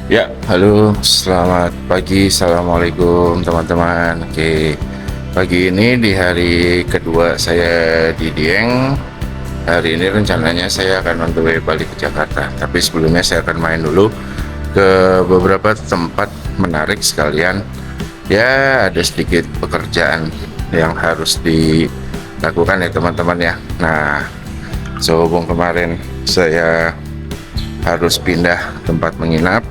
Ya, halo, selamat pagi, assalamualaikum teman-teman. Oke, pagi ini di hari kedua saya di Dieng. Hari ini rencananya saya akan on the way balik ke Jakarta. Tapi sebelumnya saya akan main dulu ke beberapa tempat menarik sekalian. Ya, ada sedikit pekerjaan yang harus dilakukan ya teman-teman ya. Nah, sehubung kemarin saya harus pindah tempat menginap,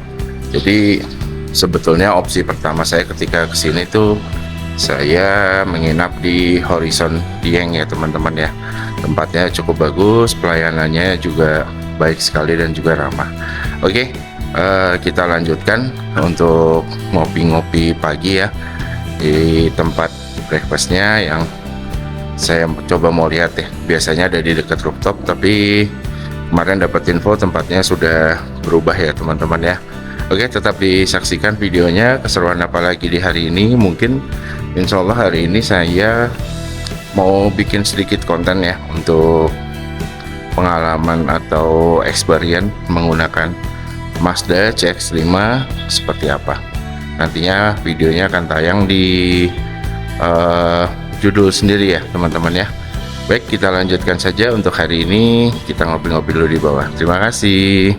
jadi sebetulnya opsi pertama saya ketika kesini tuh saya menginap di Horizon Dieng ya teman-teman ya. Tempatnya cukup bagus, pelayanannya juga baik sekali dan juga ramah. Oke, kita lanjutkan untuk ngopi-ngopi pagi ya di tempat breakfastnya yang saya coba mau lihat ya. Biasanya ada di dekat rooftop, tapi kemarin dapat info tempatnya sudah berubah ya teman-teman ya. Oke, tetap disaksikan videonya, keseruan apa lagi di hari ini. Mungkin insya Allah hari ini saya mau bikin sedikit konten ya untuk pengalaman atau experience menggunakan Mazda CX-5 seperti apa. Nantinya videonya akan tayang di judul sendiri ya teman-teman ya. Baik, kita lanjutkan saja untuk hari ini. Kita ngopi-ngopi dulu di bawah. Terima kasih.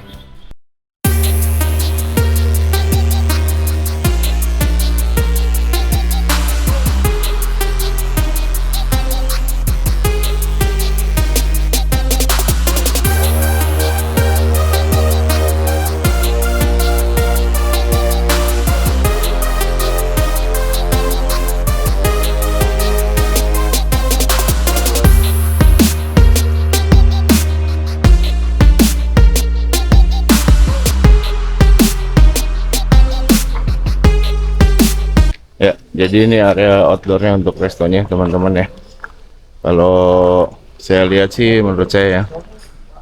Ya, jadi ini area outdoornya untuk restonya teman-teman ya. Kalau saya lihat sih menurut saya ya,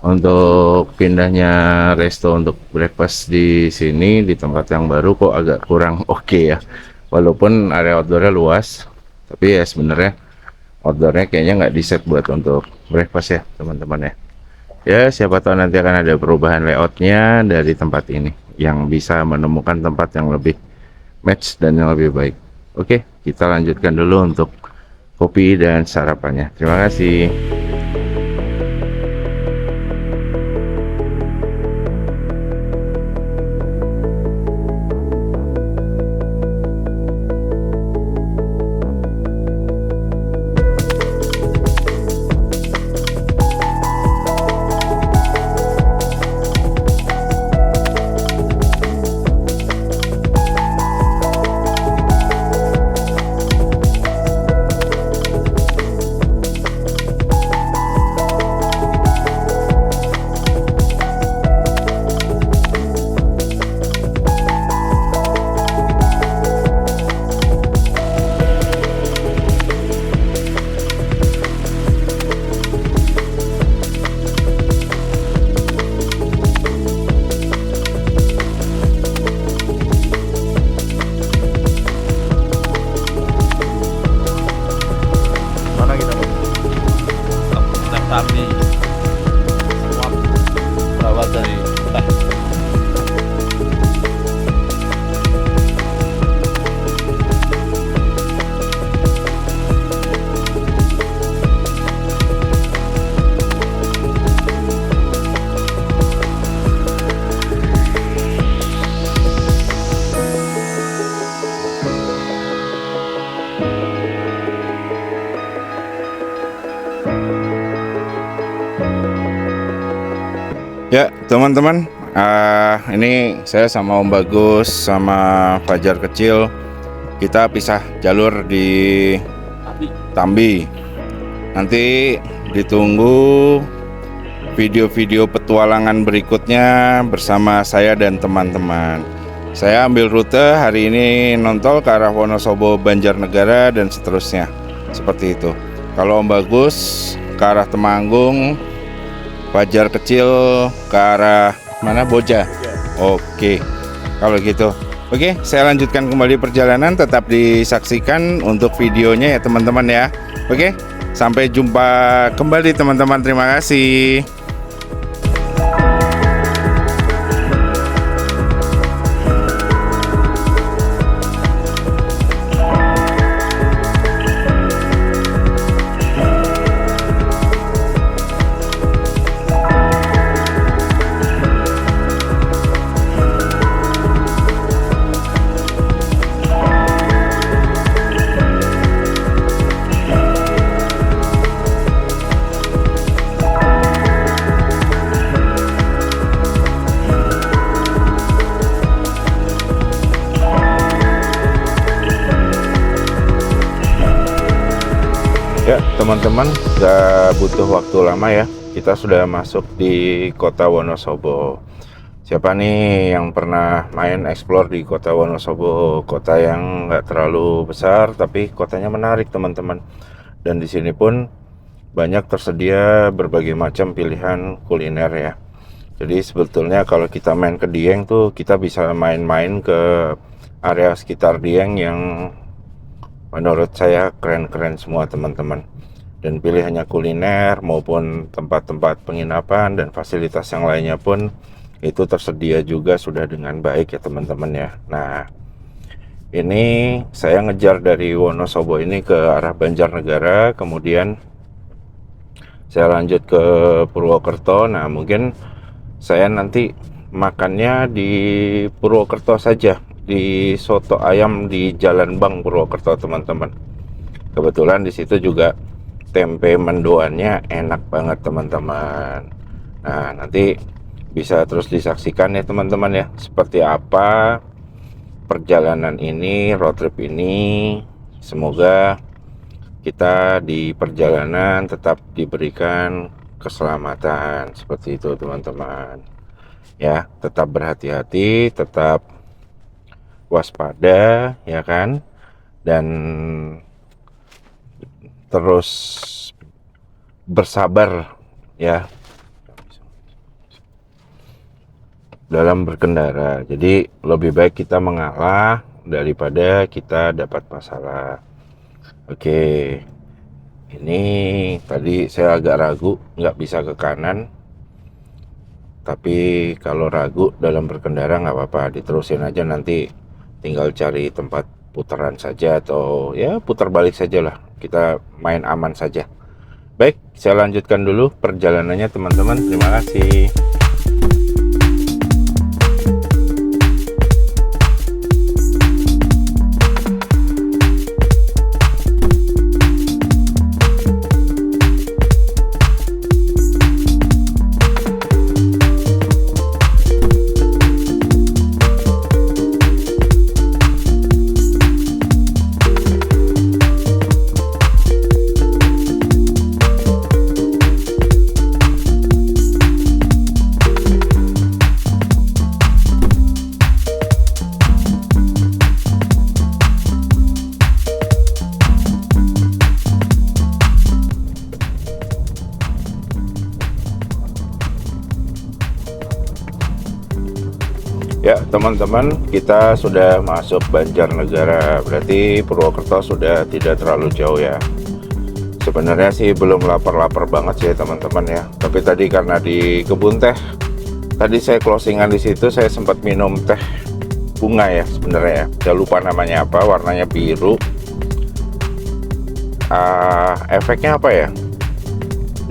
untuk pindahnya resto untuk breakfast di sini di tempat yang baru kok agak kurang oke ya. Walaupun area outdoornya luas, tapi ya sebenarnya outdoornya kayaknya nggak di set buat untuk breakfast ya teman-teman ya. Ya siapa tahu nanti akan ada perubahan layoutnya dari tempat ini yang bisa menemukan tempat yang lebih match dan yang lebih baik. Oke, kita lanjutkan dulu untuk kopi dan sarapannya. Terima kasih. Mana kita Bang? Kampung Tami semua perawat dari Ya, teman-teman, ini saya sama Om Bagus sama Fajar kecil. Kita pisah jalur di Tambi. Nanti ditunggu video-video petualangan berikutnya bersama saya dan teman-teman. Saya ambil rute hari ini nontol ke arah Wonosobo, Banjarnegara dan seterusnya. Seperti itu. Kalau Om Bagus ke arah Temanggung, Fajar kecil ke arah mana? Boja. Oke, kalau gitu. Oke, saya lanjutkan kembali perjalanan. Tetap disaksikan untuk videonya ya teman-teman ya. Oke, sampai jumpa kembali teman-teman. Terima kasih. teman-teman, gak butuh waktu lama ya. Kita sudah masuk di kota Wonosobo. Siapa nih yang pernah main explore di kota Wonosobo? Kota yang gak terlalu besar, tapi kotanya menarik teman-teman. Dan di sini pun banyak tersedia berbagai macam pilihan kuliner ya. Jadi sebetulnya kalau kita main ke Dieng tuh, kita bisa main-main ke area sekitar Dieng yang menurut saya keren-keren semua teman-teman. Dan pilihannya kuliner maupun tempat-tempat penginapan dan fasilitas yang lainnya pun itu tersedia juga sudah dengan baik ya teman-teman ya. Nah, ini saya ngejar dari Wonosobo ini ke arah Banjarnegara, kemudian saya lanjut ke Purwokerto. Nah, mungkin saya nanti makannya di Purwokerto saja, di soto ayam di Jalan Bang Purwokerto teman-teman. Kebetulan di situ juga tempe mendoannya enak banget teman-teman. Nah, nanti bisa terus disaksikan ya teman-teman ya, seperti apa perjalanan ini, road trip ini. Semoga kita di perjalanan tetap diberikan keselamatan seperti itu teman-teman ya. Tetap berhati-hati, tetap waspada ya kan, dan terus bersabar ya dalam berkendara. Jadi lebih baik kita mengalah daripada kita dapat masalah. Oke, ini tadi saya agak ragu nggak bisa ke kanan, tapi kalau ragu dalam berkendara nggak apa-apa, diterusin aja, nanti tinggal cari tempat putaran saja atau ya putar balik saja lah, kita main aman saja. Baik, saya lanjutkan dulu perjalanannya teman-teman. Terima kasih. Ya teman-teman, kita sudah masuk Banjarnegara, berarti Purwokerto sudah tidak terlalu jauh ya. Sebenarnya sih belum lapar-lapar banget sih teman-teman ya, tapi tadi karena di kebun teh, tadi saya closingan di situ, saya sempat minum teh bunga ya sebenarnya ya. Saya lupa namanya apa, warnanya biru. Efeknya apa ya?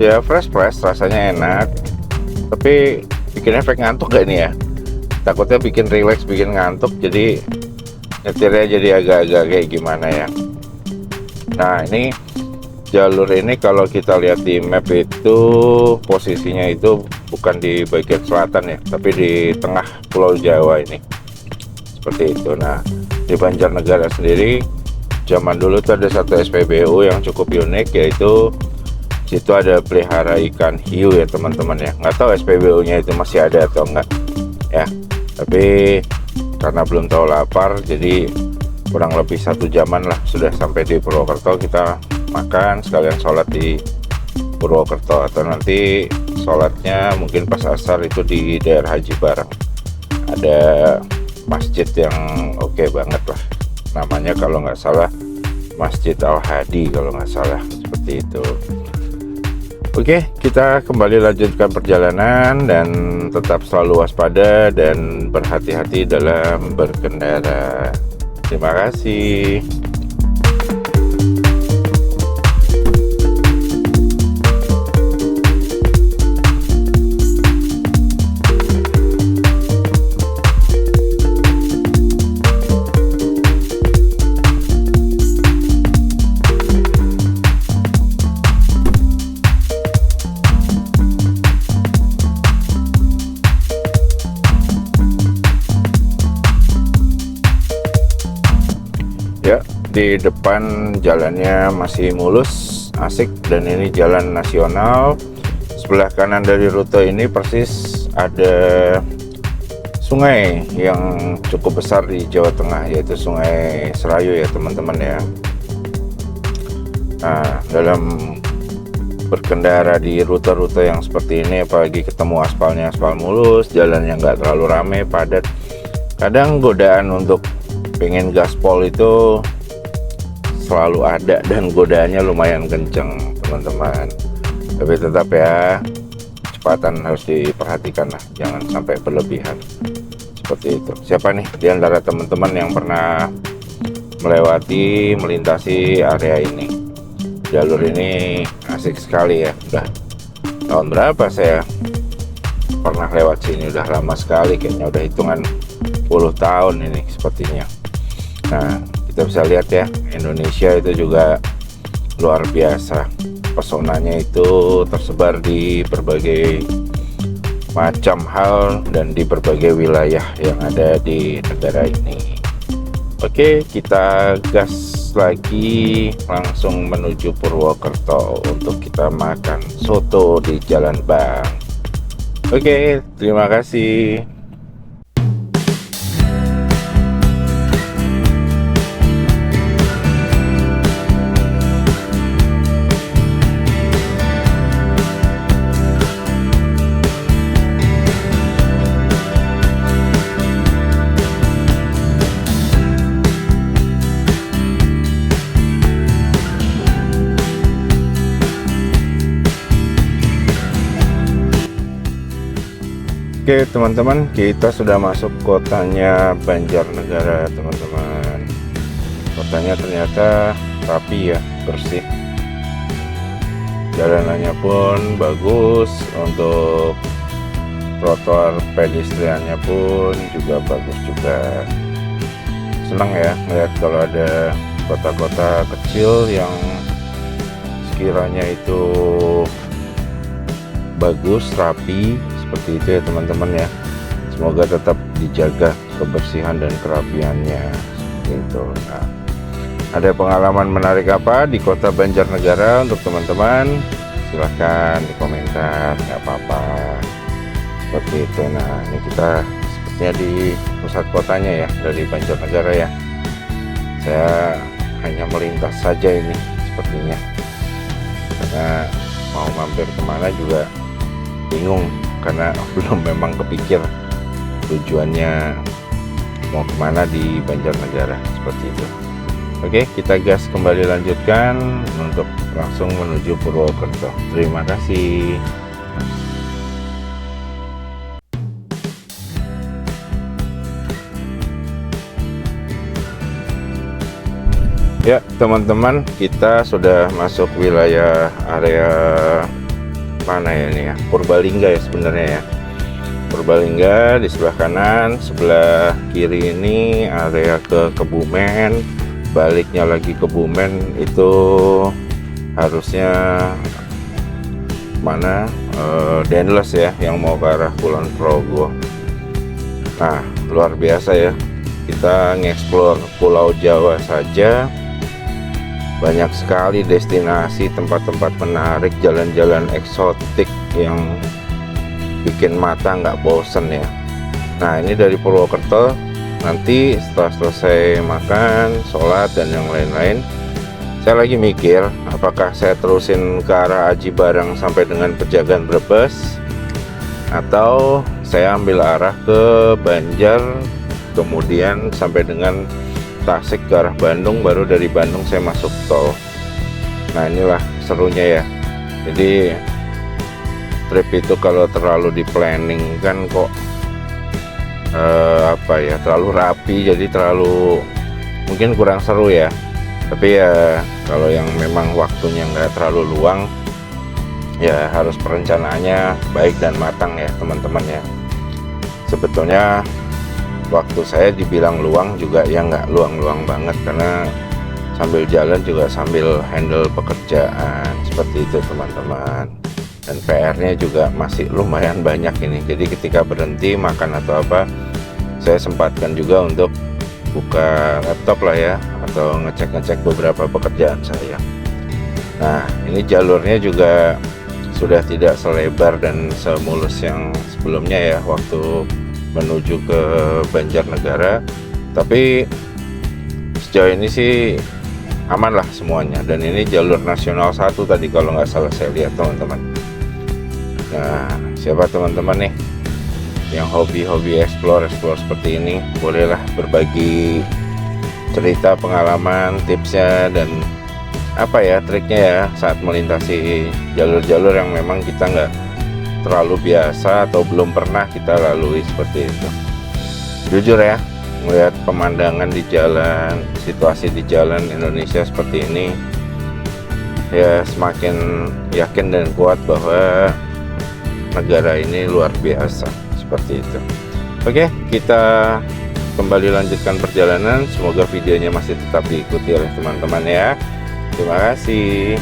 Ya fresh, rasanya enak, tapi bikin efek ngantuk gak nih ya? Takutnya bikin relax, bikin ngantuk, jadi nyetirnya jadi agak-agak kayak gimana ya. Nah, ini jalur ini kalau kita lihat di map itu posisinya itu bukan di bagian selatan ya, tapi di tengah Pulau Jawa ini, seperti itu. Nah, di Banjarnegara sendiri zaman dulu tuh ada satu SPBU yang cukup unik, yaitu situ ada pelihara ikan hiu ya teman-teman ya. Nggak tahu SPBU nya itu masih ada atau enggak ya, tapi karena belum tahu lapar, jadi kurang lebih 1 jaman lah sudah sampai di Purwokerto. Kita makan sekalian sholat di Purwokerto, atau nanti sholatnya mungkin pas asar itu di daerah Haji Barang. Ada masjid yang oke banget lah, namanya kalau nggak salah Masjid Al-Hadi kalau nggak salah, seperti itu. Oke, kita kembali lanjutkan perjalanan dan tetap selalu waspada dan berhati-hati dalam berkendara. Terima kasih. Ya, di depan jalannya masih mulus, asik. Dan ini jalan nasional. Sebelah kanan dari rute ini persis ada sungai yang cukup besar di Jawa Tengah, yaitu Sungai Serayu ya teman-teman ya. Nah, dalam berkendara di rute-rute yang seperti ini, apalagi ketemu aspalnya aspal mulus, jalan yang nggak terlalu ramai padat, kadang godaan untuk pengen gaspol itu selalu ada, dan godaannya lumayan kenceng teman-teman. Tapi tetap ya, kecepatan harus diperhatikan lah, jangan sampai berlebihan seperti itu. Siapa nih di antara teman-teman yang pernah melintasi area ini? Jalur ini asik sekali ya. Udah tahun berapa saya pernah lewat sini? Udah lama sekali kayaknya, udah hitungan puluh tahun ini sepertinya. Nah, kita bisa lihat ya, Indonesia itu juga luar biasa. Pesonanya itu tersebar di berbagai macam hal dan di berbagai wilayah yang ada di negara ini. Oke, kita gas lagi langsung menuju Purwokerto untuk kita makan soto di Jalan Bang. Oke, terima kasih. Oke teman-teman, kita sudah masuk kotanya Banjarnegara teman-teman. Kotanya ternyata rapi ya, bersih. Jalanannya pun bagus, untuk trotoar pedestriannya pun juga bagus juga. Senang ya melihat kalau ada kota-kota kecil yang sekiranya itu bagus, rapi seperti itu ya teman-teman ya. Semoga tetap dijaga kebersihan dan kerapiannya gitu. Nah, ada pengalaman menarik apa di kota Banjarnegara untuk teman-teman? Silahkan di komentar, nggak apa-apa seperti itu. Nah, ini kita sepertinya di pusat kotanya ya, dari Banjarnegara ya. Saya hanya melintas saja ini sepertinya, karena mau mampir kemana juga bingung, karena belum memang kepikir tujuannya mau kemana di Banjarnegara seperti itu. Oke, kita gas kembali, lanjutkan untuk langsung menuju Purwokerto. Terima kasih. Ya teman-teman, kita sudah masuk wilayah area mana ya ini ya, Purbalingga ya sebenarnya ya. Purbalingga di sebelah kanan, sebelah kiri ini area ke Kebumen. Baliknya lagi Kebumen itu harusnya mana, Dendles ya, yang mau ke arah Kulon Progo. Nah, luar biasa ya, kita ngeksplor Pulau Jawa saja banyak sekali destinasi, tempat-tempat menarik, jalan-jalan eksotik yang bikin mata nggak bosen ya. Nah, ini dari Purwokerto, nanti setelah selesai makan, sholat, dan yang lain-lain, saya lagi mikir apakah saya terusin ke arah Aji Barang sampai dengan Pejagan Brebes, atau saya ambil arah ke Banjar kemudian sampai dengan Tasik ke arah Bandung, baru dari Bandung saya masuk tol. Nah, inilah serunya ya. Jadi trip itu kalau terlalu di planning kan kok terlalu rapi, jadi terlalu mungkin kurang seru ya. Tapi ya kalau yang memang waktunya nggak terlalu luang, ya harus perencanaannya baik dan matang ya teman-teman ya. Sebetulnya waktu saya dibilang luang juga ya nggak luang-luang banget, karena sambil jalan juga sambil handle pekerjaan seperti itu teman-teman. Dan PR-nya juga masih lumayan banyak ini, jadi ketika berhenti makan atau apa, saya sempatkan juga untuk buka laptop lah ya, atau ngecek-ngecek beberapa pekerjaan saya. Nah, ini jalurnya juga sudah tidak selebar dan semulus yang sebelumnya ya, waktu menuju ke Banjarnegara. Tapi sejauh ini sih aman lah semuanya, dan ini jalur nasional 1 tadi kalau nggak salah saya lihat teman-teman. Nah, siapa teman-teman nih yang hobi explore seperti ini, bolehlah berbagi cerita, pengalaman, tipsnya, dan apa ya triknya ya saat melintasi jalur-jalur yang memang kita nggak terlalu biasa atau belum pernah kita lalui seperti itu. Jujur ya, melihat pemandangan di jalan, situasi di jalan Indonesia seperti ini, ya semakin yakin dan kuat bahwa negara ini luar biasa seperti itu. Oke, kita kembali lanjutkan perjalanan. Semoga videonya masih tetap diikuti oleh teman-teman ya. Terima kasih.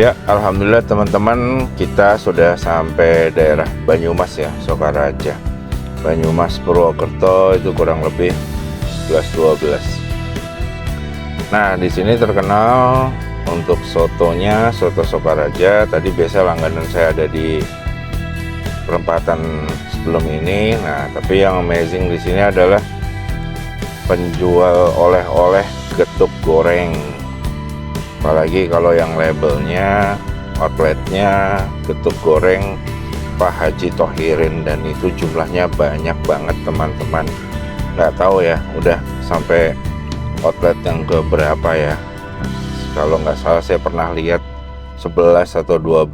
Ya, alhamdulillah teman-teman, kita sudah sampai daerah Banyumas ya, Sokaraja. Banyumas Purwokerto itu kurang lebih 11-12. Nah, di sini terkenal untuk sotonya, soto Sokaraja. Tadi biasa langganan saya ada di perempatan sebelum ini. Nah, tapi yang amazing di sini adalah penjual oleh-oleh getuk goreng. Apalagi kalau yang labelnya, outletnya getuk goreng Pak Haji Thohirin, dan itu jumlahnya banyak banget teman-teman. Nggak tahu ya udah sampai outlet yang ke berapa ya. Kalau nggak salah saya pernah lihat 11 atau 12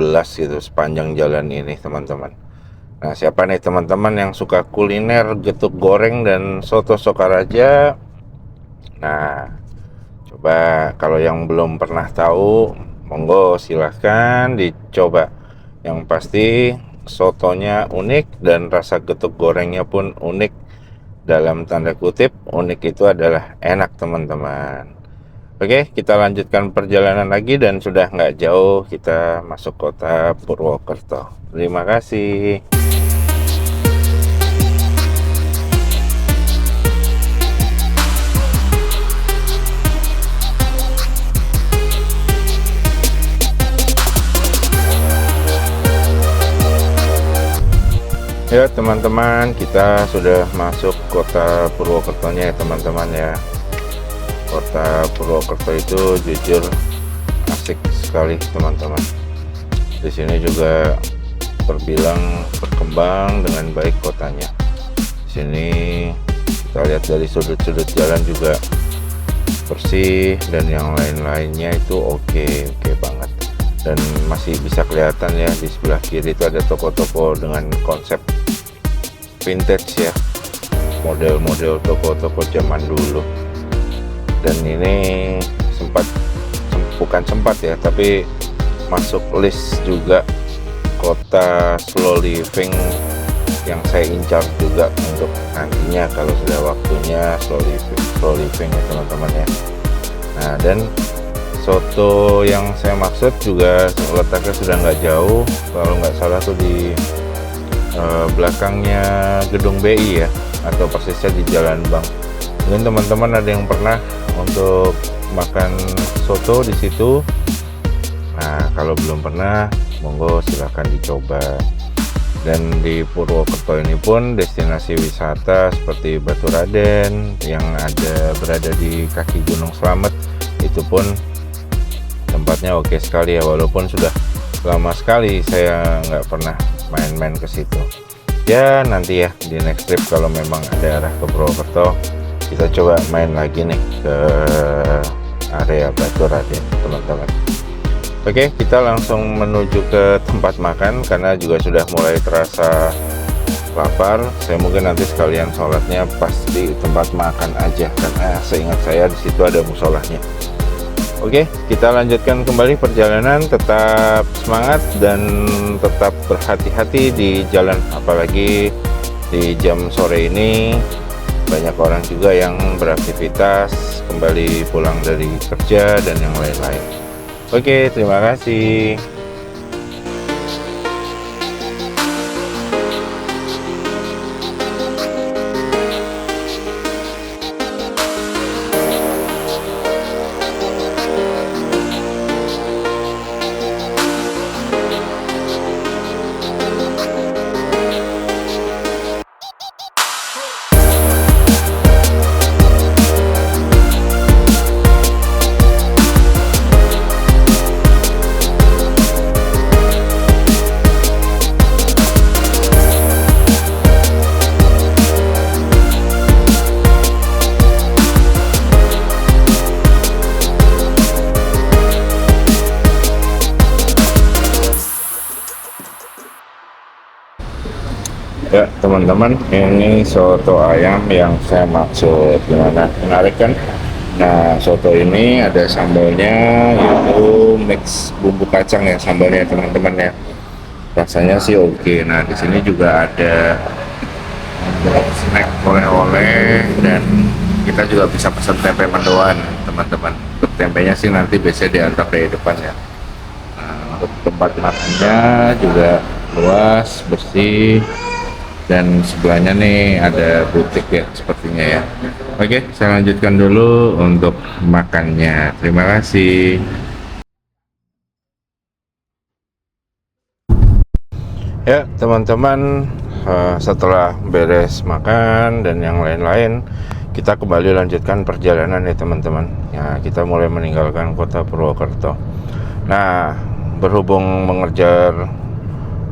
gitu sepanjang jalan ini teman-teman. Nah, siapa nih teman-teman yang suka kuliner getuk goreng dan soto Sokaraja? Nah, coba kalau yang belum pernah tahu, monggo silahkan dicoba. Yang pasti sotonya unik dan rasa getuk gorengnya pun unik. Dalam tanda kutip, unik itu adalah enak teman-teman. Oke, kita lanjutkan perjalanan lagi dan sudah nggak jauh kita masuk kota Purwokerto. Terima kasih. Ya teman-teman, kita sudah masuk kota Purwokertonya ya teman-teman ya. Kota Purwokerto itu jujur asik sekali teman-teman. Di sini juga terbilang berkembang dengan baik kotanya. Di sini kita lihat dari sudut-sudut jalan juga bersih, dan yang lain-lainnya itu oke banget. Dan masih bisa kelihatan ya di sebelah kiri itu ada toko-toko dengan konsep vintage ya, model-model toko-toko zaman dulu. Dan ini bukan sempat ya, tapi masuk list juga kota slow living yang saya incar juga untuk nantinya kalau sudah waktunya slow living ya teman-teman ya. Nah, dan soto yang saya maksud juga letaknya sudah nggak jauh, kalau nggak salah tuh di belakangnya gedung BI ya, atau persisnya di Jalan Bank. Mungkin teman-teman ada yang pernah untuk makan soto di situ. Nah, kalau belum pernah, monggo silahkan dicoba. Dan di Purwokerto ini pun destinasi wisata seperti Baturaden yang berada di kaki Gunung Slamet itu pun tempatnya oke sekali ya, walaupun sudah lama sekali saya nggak pernah main-main ke situ. Ya nanti ya di next trip kalau memang ada arah ke Purwokerto, kita coba main lagi nih ke area Baturaden teman-teman. Oke, kita langsung menuju ke tempat makan karena juga sudah mulai terasa lapar. Saya mungkin nanti sekalian sholatnya pas di tempat makan aja karena seingat saya di situ ada musolahnya. Oke, kita lanjutkan kembali perjalanan. Tetap semangat dan tetap berhati-hati di jalan, apalagi di jam sore ini banyak orang juga yang beraktivitas kembali pulang dari kerja dan yang lain-lain. Oke, terima kasih. Ya teman-teman, ini soto ayam yang saya maksud. Gimana, menarik kan? Nah, soto ini ada sambalnya, yaitu mix bumbu kacang ya sambalnya teman-teman ya. Rasanya sih oke. Nah, di sini juga ada snack oleh-oleh dan kita juga bisa pesan tempe mendoan teman-teman. Untuk tempenya sih nanti biasanya diantar dari depan ya. Nah, untuk tempat makannya juga luas, bersih. Dan sebelahnya nih ada butik ya sepertinya ya. Oke, saya lanjutkan dulu untuk makannya. Terima kasih. Ya teman-teman, setelah beres makan dan yang lain-lain, kita kembali lanjutkan perjalanan ya teman-teman. Ya, kita mulai meninggalkan kota Purwokerto. Nah, berhubung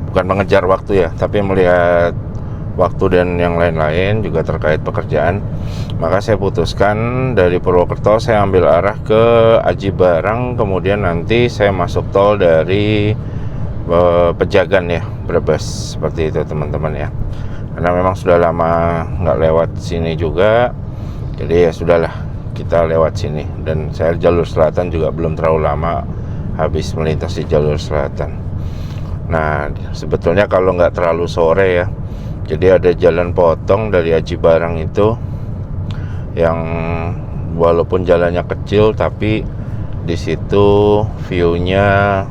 bukan mengejar waktu ya, tapi melihat waktu dan yang lain-lain juga terkait pekerjaan, maka saya putuskan dari Purwokerto saya ambil arah ke Aji Barang, kemudian nanti saya masuk tol dari Pejagan ya, Brebes, seperti itu teman-teman ya. Karena memang sudah lama nggak lewat sini juga, jadi ya sudahlah kita lewat sini. Dan saya jalur selatan juga belum terlalu lama habis melintasi jalur selatan. Nah, sebetulnya kalau nggak terlalu sore ya, jadi ada jalan potong dari Aji Barang itu yang walaupun jalannya kecil tapi di situ view-nya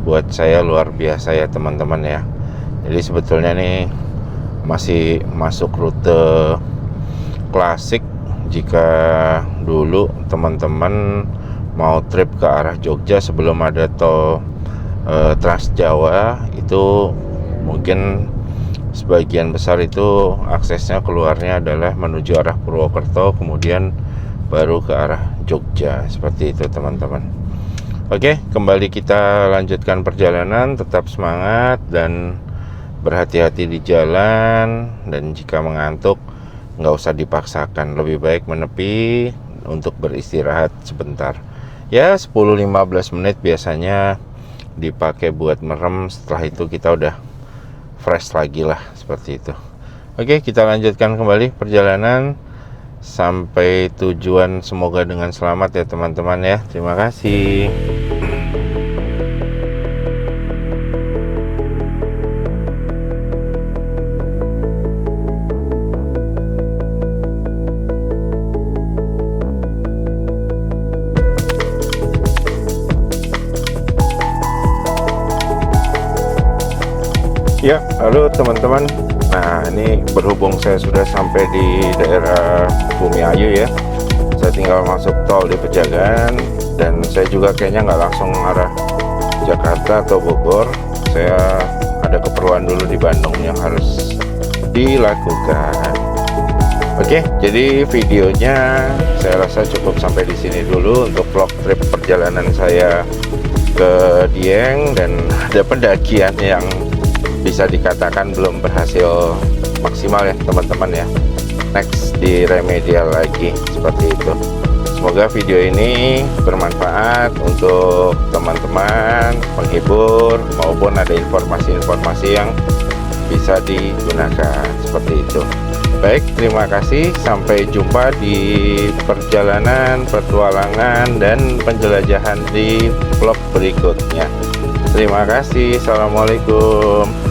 buat saya luar biasa ya teman-teman ya. Jadi sebetulnya nih masih masuk rute klasik jika dulu teman-teman mau trip ke arah Jogja sebelum ada tol Trans Jawa, itu mungkin sebagian besar itu aksesnya keluarnya adalah menuju arah Purwokerto, kemudian baru ke arah Jogja, seperti itu teman-teman. Oke, kembali kita lanjutkan perjalanan. Tetap semangat dan berhati-hati di jalan, dan jika mengantuk nggak usah dipaksakan, lebih baik menepi untuk beristirahat sebentar ya, 10-15 menit biasanya dipakai buat merem. Setelah itu kita udah fresh lagi lah, seperti itu. Oke, kita lanjutkan kembali perjalanan sampai tujuan, semoga dengan selamat ya teman-teman ya. Terima kasih. Ya, halo teman-teman. Nah, ini berhubung saya sudah sampai di daerah Bumiayu ya. Saya tinggal masuk tol di Pejagan, dan saya juga kayaknya nggak langsung arah Jakarta atau Bogor. Saya ada keperluan dulu di Bandung yang harus dilakukan. Oke, jadi videonya saya rasa cukup sampai di sini dulu untuk vlog trip perjalanan saya ke Dieng, dan ada pendakian yang bisa dikatakan belum berhasil maksimal ya teman-teman ya. Next di remedial lagi seperti itu. Semoga video ini bermanfaat untuk teman-teman, penghibur, maupun ada informasi-informasi yang bisa digunakan seperti itu. Baik, terima kasih. Sampai jumpa di perjalanan, petualangan, dan penjelajahan di vlog berikutnya. Terima kasih. Assalamualaikum.